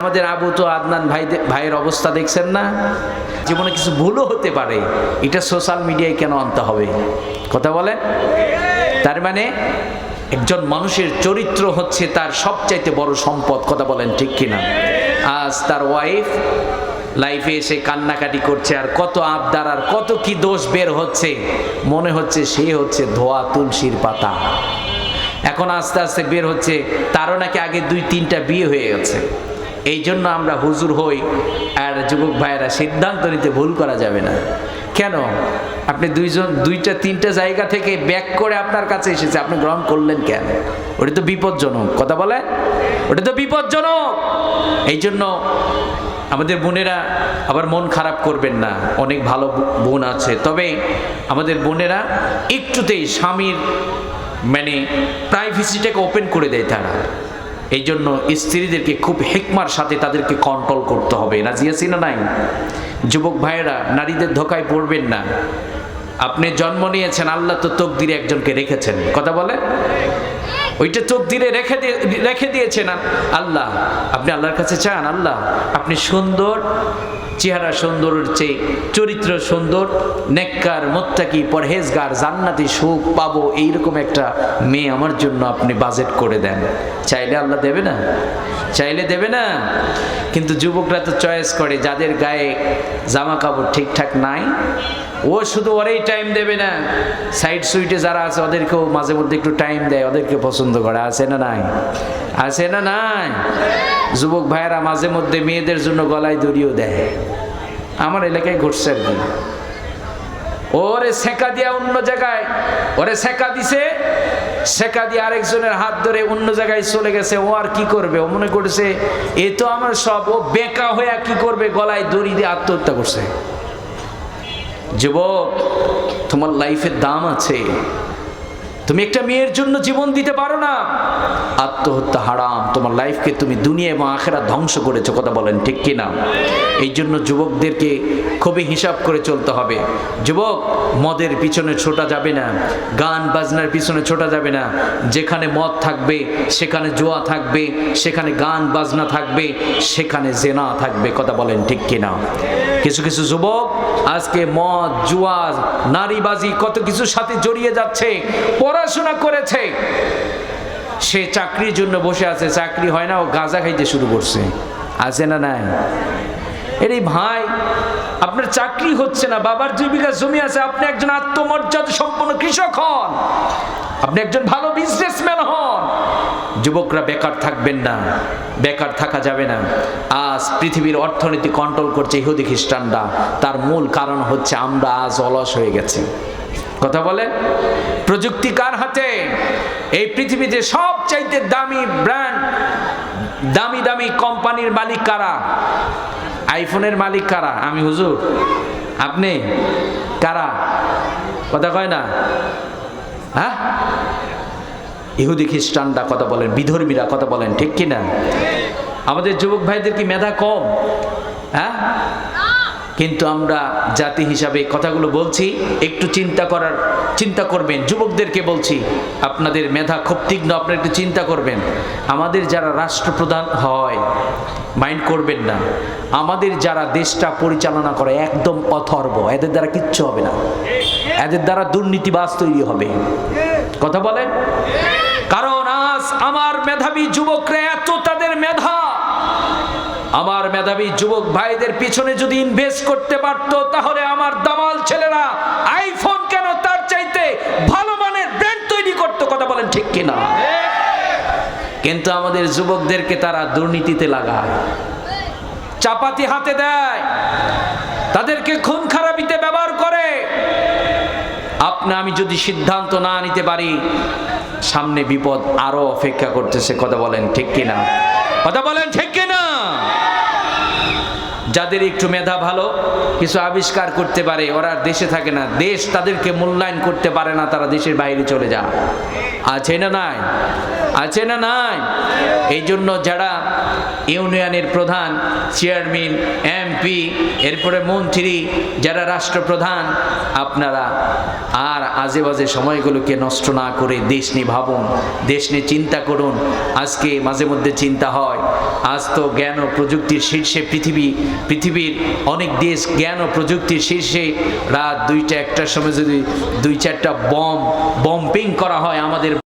আমাদের আবু তো আদনান ভাইয়ের অবস্থা দেখছেন না? জীবনে কিছু ভুলও হতে পারে, এটা সোশ্যাল মিডিয়ায় কেন আনতে হবে? কথা বলেন। তার মানে একজন মানুষের চরিত্র হচ্ছে তার সবচাইতে বড় সম্পদ। কথা বলেন ঠিক কিনা? আজ তার ওয়াইফ লাইফে এসে কান্নাকাটি করছে, আর কত আবদার আর কত কি দোষ বের হচ্ছে, মনে হচ্ছে সে হচ্ছে ধোয়া তুলসীর পাতা। এখন আস্তে আস্তে বের হচ্ছে তারও নাকি আগে 2-3টা বিয়ে হয়ে গেছে। এই জন্য আমরা হুজুর হই আর যুবক ভাইয়েরা সিদ্ধান্ত নিতে ভুল করা যাবে না। কেন? আপনি 2-3টা জায়গা থেকে ব্যাক করে আপনার কাছে এসেছে, আপনি গ্রহণ করলেন কেন? ওটা তো বিপজ্জনক। কথা বলে, ওটা তো বিপজ্জনক। এই জন্য আমাদের বোনেরা আবার মন খারাপ করবেন না, অনেক ভালো বোন আছে, তবে আমাদের বোনেরা একটুতেই স্বামীর মানে প্রাইভেসিটাকে ওপেন করে দেয় তারা। এই জন্য স্ত্রীদেরকে খুব হিকমার সাথে তাদেরকে কন্ট্রোল করতে হবে। রাজি আছি না নাই? যুবক ভাইয়েরা, নারীদের ধোকায় পড়বেন না। আপনি জন্ম নিয়েছেন, আল্লাহ তো তকদিরে একজনকে রেখেছেন। কথা বলে, ওইটা তকদিরে রেখে দিয়েছেন আল্লাহ। আপনি আল্লাহর কাছে চান, আল্লাহ আপনি সুন্দর, চেহারা সুন্দরের চেয়ে চরিত্র সুন্দর, নেককার, মুত্তাকি, পরহেজগার, জান্নাতি সুখ পাবো এইরকম একটা মেয়ে আমার জন্য আপনি বাজেট করে দেন। চাইলে আল্লাহ দেবে না? চাইলে দেবে না? কিন্তু যুবকরা তো চয়েস করে, যাদের গায়ে জামা কাপড় ঠিকঠাক নাই ও শুধু ওরেই টাইম দেবে না, সাইড সুইটে যারা আছে ওদেরকেও মাঝে মধ্যে একটু টাইম দেয়, ওদেরকে পছন্দ করে। আছে না নাই? আছে না নাই? যুবক ভাইয়েরা মাঝে মধ্যে মেয়েদের জন্য গলায় দড়িও দেয়। আমার এলাকায় ঘটছে আর কি। ওরে সেকা দিয়া অন্য জায়গায়, ওরে সেকা দিছে, সেকা দিয়ে আরেকজনের হাত ধরে অন্য জায়গায় চলে গেছে। ও আর কি করবে? ও মনে করছে এ তো আমার সব। ও বেকা হয়ে কি করবে? গলায় দড়ি দিয়ে আত্মহত্যা করছে। যুবক, তোমার লাইফের দাম আছে, তুমি একটা মেয়ের জন্য জীবন দিতে পারো না। আত্মহত্যা হারাম। তোমার লাইফকে তুমি দুনিয়া এবং আখিরাত ধ্বংস করেছো। কথা বলেন ঠিক কিনা? এই জন্য যুবকদেরকে খুবই হিসাব করে চলতে হবে। যুবক, মদের পিছনে ছোটা যাবে না, গান বাজনার পিছনে ছোটা যাবে না। যেখানে মদ থাকবে সেখানে জুয়া থাকবে, সেখানে গান বাজনা থাকবে, সেখানে জেনা থাকবে। কথা বলেন ঠিক কিনা? কিছু কিছু যুবক আজকে মদ, জুয়া, নারীবাজি কত কিছুর সাথে জড়িয়ে যাচ্ছে। পড়াশোনা করেছে, সে চাকরির জন্য বসে আছে, চাকরি হয় না, ও গাঁজা খাইতে শুরু করছে। আছে না নাই? এর ভাই, আপনার চাকরি হচ্ছে না, বাবার 2 বিঘা জমি আছে, আপনি একজন আত্মমর্যাদা সম্পন্ন কৃষক হন, আপনি একজন ভালো বিজনেসম্যান হন। যুবকরা বেকার থাকবেন না, বেকার থাকা যাবে না। আজ পৃথিবীর অর্থনীতি কন্ট্রোল করছে ইহুদি খ্রিস্টানরা। তার মূল কারণ হচ্ছে আমরা আজ অলস হয়ে গেছি। কথা বলে, প্রযুক্তি কার হাতে? এই পৃথিবীতে সবচাইতে দামি ব্র্যান্ড, দামি দামি কোম্পানির মালিক কারা? আইফোনের মালিক কারা? আমি হুজুর? আপনি? কারা? কথা কয় না? হ্যাঁ, ইহুদি খ্রিস্টানরা। কথা বলেন, বিধর্মীরা। কথা বলেন ঠিক কিনা? আমাদের যুবক ভাইদের কি মেধা কম? হ্যাঁ, কিন্তু আমরা জাতি হিসাবে কথাগুলো বলছি, একটু চিন্তা করবেন। যুবকদেরকে বলছি, আপনাদের মেধা খুব তীক্ষ্ণ, আপনারা একটু চিন্তা করবেন। আমাদের যারা রাষ্ট্রপ্রধান হয়, মাইন্ড করবেন না, আমাদের যারা দেশটা পরিচালনা করে একদম অথর্ব, এদের দ্বারা কিচ্ছু হবে না। এদের দ্বারা দুর্নীতিবাজ তৈরি হবে। কথা বলেন। কারণ আজ আমার মেধাবী যুবকরা এত, তাদের মেধা, আমার মেধাবী যুবক ভাইদের পিছনে যদি ইনভেস্ট করতে পারতো, তাহলে আমার দামাল ছেলেরা আইফোন কেন, তার চাইতে ভালো মানের ব্র্যান্ড তৈরি করতো। কথা বলেন ঠিক কিনা? কিন্তু আমাদের যুবকদেরকে তারা দুর্নীতিতে লাগায়, চাপাতি হাতে দেয়, তাদেরকে খুন খারাপিতে ব্যবহার করে। আপনি আমি যদি সিদ্ধান্ত না নিতে পারি, সামনে বিপদ আরো অপেক্ষা করতেছে। কথা বলেন ঠিক কিনা? কথা বলেন ঠিক কিনা? যাদের একটু মেধা ভালো, কিছু আবিষ্কার করতে পারে, ওরা দেশে থাকে না, দেশ তাদেরকে মূল্যায়ন করতে পারে না, তারা দেশের বাইরে চলে যায়। আছে না নাই? আছে না নাই? এই জন্য যারা ইউনিয়নের প্রধান, চেয়ারম্যান, এমপি, এরপরে মন্ত্রী, যারা রাষ্ট্রপ্রধান, আপনারা আর আজে বাজে সময়গুলোকে নষ্ট না করে দেশ নিয়ে ভাবুন, দেশ নিয়ে চিন্তা করুন। আজকে মাঝে মধ্যে চিন্তা হয়, আজ তো জ্ঞান ও প্রযুক্তির শীর্ষে পৃথিবীর অনেক দেশ জ্ঞান ও প্রযুক্তির শীর্ষে। রাত 2টা 1টার সময় যদি 2-4টা বম্পিং করা হয় আমাদের